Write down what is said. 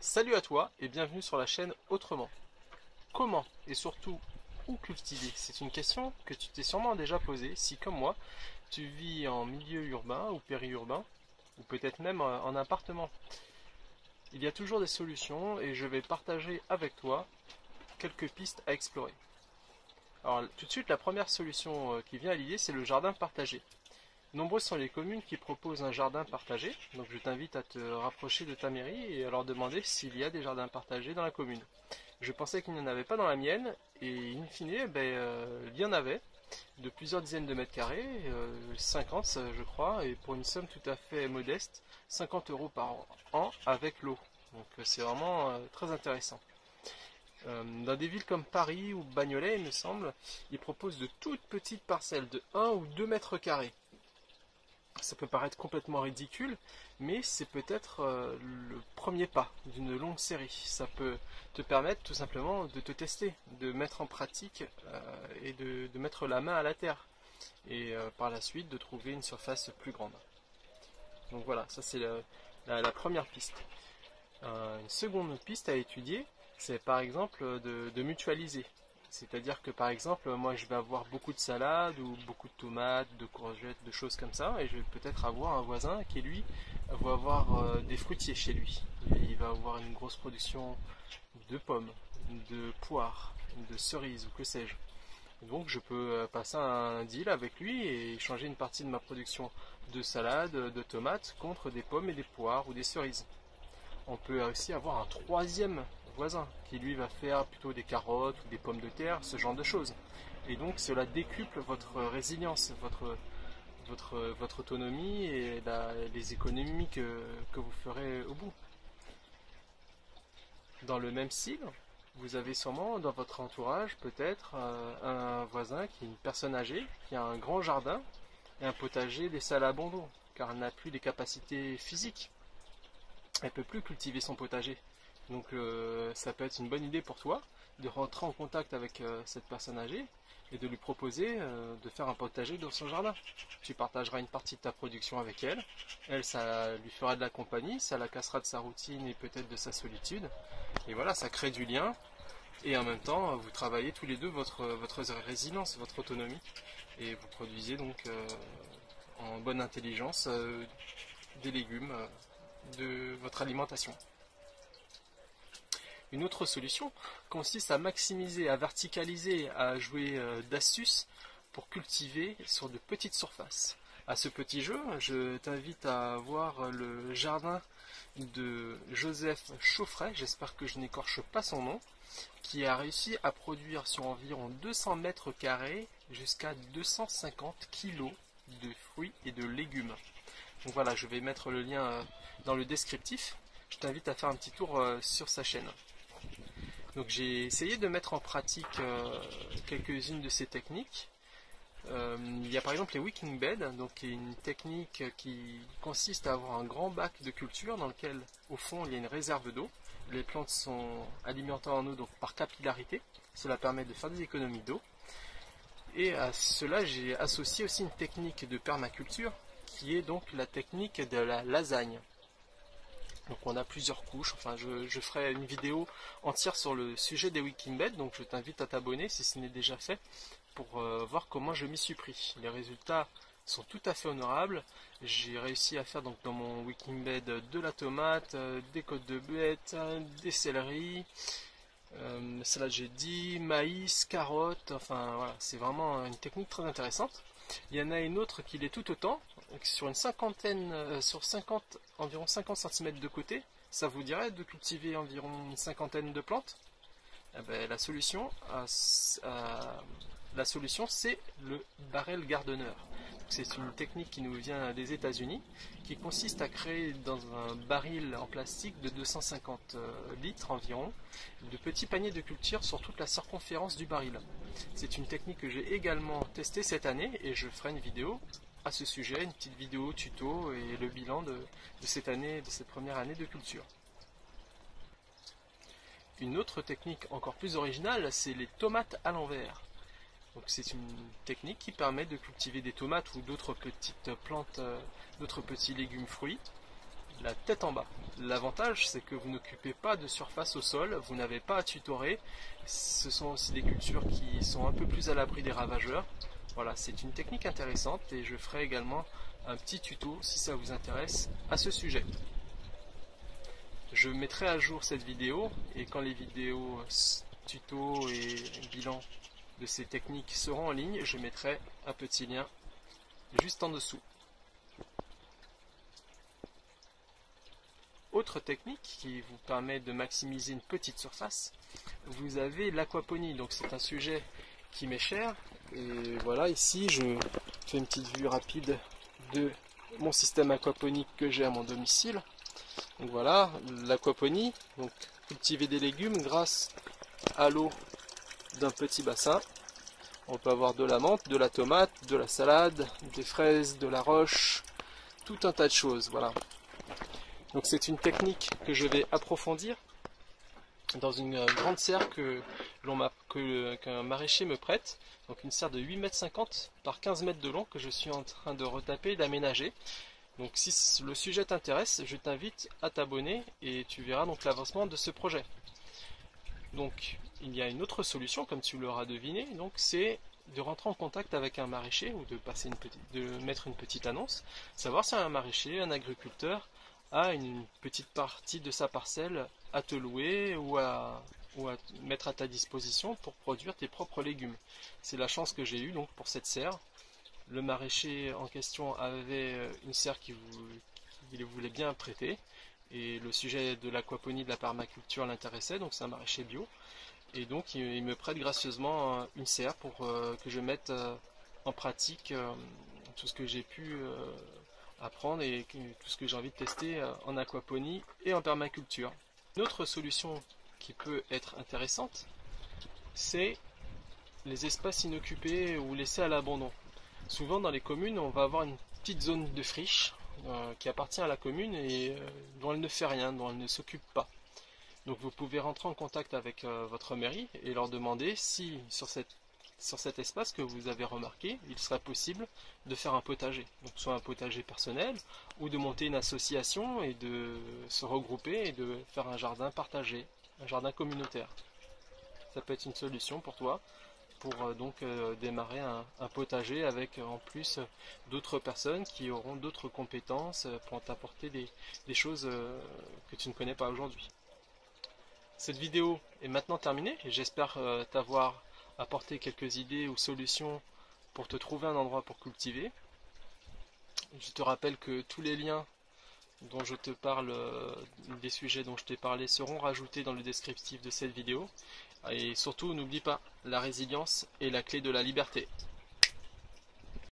Salut à toi et bienvenue sur la chaîne Autrement. Comment et surtout où cultiver? C'est une question que tu t'es sûrement déjà posée si, comme moi, tu vis en milieu urbain ou périurbain, ou peut-être même en appartement. Il y a toujours des solutions et je vais partager avec toi quelques pistes à explorer. Alors tout de suite, la première solution qui vient à l'idée, c'est le jardin partagé. Nombreuses sont les communes qui proposent un jardin partagé, donc je t'invite à te rapprocher de ta mairie et à leur demander s'il y a des jardins partagés dans la commune. Je pensais qu'il n'y en avait pas dans la mienne, et in fine, il y en avait, de plusieurs dizaines de mètres carrés, 50 je crois, et pour une somme tout à fait modeste, 50 euros par an avec l'eau. Donc c'est vraiment très intéressant. Dans des villes comme Paris ou Bagnolet, il me semble, ils proposent de toutes petites parcelles de 1 ou 2 mètres carrés. Ça peut paraître complètement ridicule, mais c'est peut-être le premier pas d'une longue série. Ça peut te permettre tout simplement de te tester, de mettre en pratique et de mettre la main à la terre. Et par la suite de trouver une surface plus grande. Donc voilà, ça c'est la première piste. Une seconde piste à étudier, c'est par exemple de mutualiser. C'est-à-dire que par exemple, moi je vais avoir beaucoup de salades ou beaucoup de tomates, de courgettes, de choses comme ça, et je vais peut-être avoir un voisin qui lui va avoir des fruitiers chez lui. Il va avoir une grosse production de pommes, de poires, de cerises ou que sais-je. Donc je peux passer un deal avec lui et échanger une partie de ma production de salade, de tomates contre des pommes et des poires ou des cerises. On peut aussi avoir un troisième voisin qui lui va faire plutôt des carottes ou des pommes de terre, ce genre de choses. Et donc cela décuple votre résilience, votre autonomie et les économies que vous ferez au bout. Dans le même style, vous avez sûrement dans votre entourage peut-être un voisin qui est une personne âgée, qui a un grand jardin et un potager, des salles à abondant, car elle n'a plus les capacités physiques. Elle ne peut plus cultiver son potager. Donc ça peut être une bonne idée pour toi de rentrer en contact avec cette personne âgée et de lui proposer de faire un potager dans son jardin. Tu partageras une partie de ta production avec elle. Elle, ça lui fera de la compagnie, ça la cassera de sa routine et peut-être de sa solitude. Et voilà, ça crée du lien. Et en même temps, vous travaillez tous les deux votre résilience, votre autonomie. Et vous produisez donc en bonne intelligence des légumes de votre alimentation. Une autre solution consiste à maximiser, à verticaliser, à jouer d'astuces pour cultiver sur de petites surfaces. À ce petit jeu, je t'invite à voir le jardin de Joseph Chauffret, j'espère que je n'écorche pas son nom, qui a réussi à produire sur environ 200 mètres carrés jusqu'à 250 kg de fruits et de légumes. Donc voilà, je vais mettre le lien dans le descriptif. Je t'invite à faire un petit tour sur sa chaîne. Donc j'ai essayé de mettre en pratique quelques-unes de ces techniques. Il y a par exemple les wicking beds, donc une technique qui consiste à avoir un grand bac de culture dans lequel au fond il y a une réserve d'eau. Les plantes sont alimentées en eau donc par capillarité. Cela permet de faire des économies d'eau. Et à cela j'ai associé aussi une technique de permaculture qui est donc la technique de la lasagne. Donc on a plusieurs couches, enfin je ferai une vidéo entière sur le sujet des wicking beds, donc je t'invite à t'abonner si ce n'est déjà fait pour voir comment je m'y suis pris. Les résultats sont tout à fait honorables. J'ai réussi à faire donc dans mon wicking bed de la tomate, des côtes de bête, des céleris, salade j'ai dit, maïs, carottes, enfin voilà, c'est vraiment une technique très intéressante. Il y en a une autre qui l'est tout autant, sur une cinquantaine, sur 50, environ 50 cm de côté. Ça vous dirait de cultiver environ une cinquantaine de plantes? Eh ben, la solution c'est le barrel gardener. C'est une technique qui nous vient des États-Unis, qui consiste à créer dans un baril en plastique de 250 litres environ, de petits paniers de culture sur toute la circonférence du baril. C'est une technique que j'ai également testée cette année et je ferai une vidéo à ce sujet, une petite vidéo tuto et le bilan de cette année, de cette première année de culture. Une autre technique encore plus originale, c'est les tomates à l'envers. Donc c'est une technique qui permet de cultiver des tomates ou d'autres petites plantes, d'autres petits légumes fruits la tête en bas. L'avantage, c'est que vous n'occupez pas de surface au sol, vous n'avez pas à tutorer. Ce sont aussi des cultures qui sont un peu plus à l'abri des ravageurs. Voilà, c'est une technique intéressante et je ferai également un petit tuto si ça vous intéresse à ce sujet. Je mettrai à jour cette vidéo et quand les vidéos tuto et bilan de ces techniques seront en ligne, je mettrai un petit lien juste en dessous. Autre technique qui vous permet de maximiser une petite surface, vous avez l'aquaponie. Donc c'est un sujet qui m'est cher. Et voilà, ici je fais une petite vue rapide de mon système aquaponique que j'ai à mon domicile. Donc voilà, l'aquaponie, donc cultiver des légumes grâce à l'eau d'un petit bassin. On peut avoir de la menthe, de la tomate, de la salade, des fraises, de la roche, tout un tas de choses. Voilà. Donc c'est une technique que je vais approfondir dans une grande serre qu'un maraîcher me prête. Donc une serre de 8,50 m par 15 mètres de long que je suis en train de retaper et d'aménager. Donc si le sujet t'intéresse, je t'invite à t'abonner et tu verras donc l'avancement de ce projet. Donc il y a une autre solution, comme tu l'auras deviné, donc c'est de rentrer en contact avec un maraîcher ou de mettre une petite annonce, savoir si un maraîcher, un agriculteur a une petite partie de sa parcelle à te louer ou à mettre à ta disposition pour produire tes propres légumes. C'est la chance que j'ai eue donc pour cette serre. Le maraîcher en question avait une serre qu'il voulait bien prêter et le sujet de l'aquaponie, de la permaculture l'intéressait, donc c'est un maraîcher bio. Et donc il me prête gracieusement une serre pour que je mette en pratique tout ce que j'ai pu apprendre et tout ce que j'ai envie de tester en aquaponie et en permaculture. Une autre solution qui peut être intéressante, c'est les espaces inoccupés ou laissés à l'abandon. Souvent dans les communes, on va avoir une petite zone de friche qui appartient à la commune et dont elle ne fait rien, dont elle ne s'occupe pas. Donc vous pouvez rentrer en contact avec votre mairie et leur demander si sur cet espace que vous avez remarqué, il serait possible de faire un potager. Donc soit un potager personnel ou de monter une association et de se regrouper et de faire un jardin partagé, un jardin communautaire. Ça peut être une solution pour toi pour démarrer un potager avec en plus d'autres personnes qui auront d'autres compétences pour t'apporter des choses que tu ne connais pas aujourd'hui. Cette vidéo est maintenant terminée et j'espère t'avoir apporté quelques idées ou solutions pour te trouver un endroit pour cultiver. Je te rappelle que tous les liens dont je te parle, des sujets dont je t'ai parlé, seront rajoutés dans le descriptif de cette vidéo. Et surtout, n'oublie pas, la résilience est la clé de la liberté.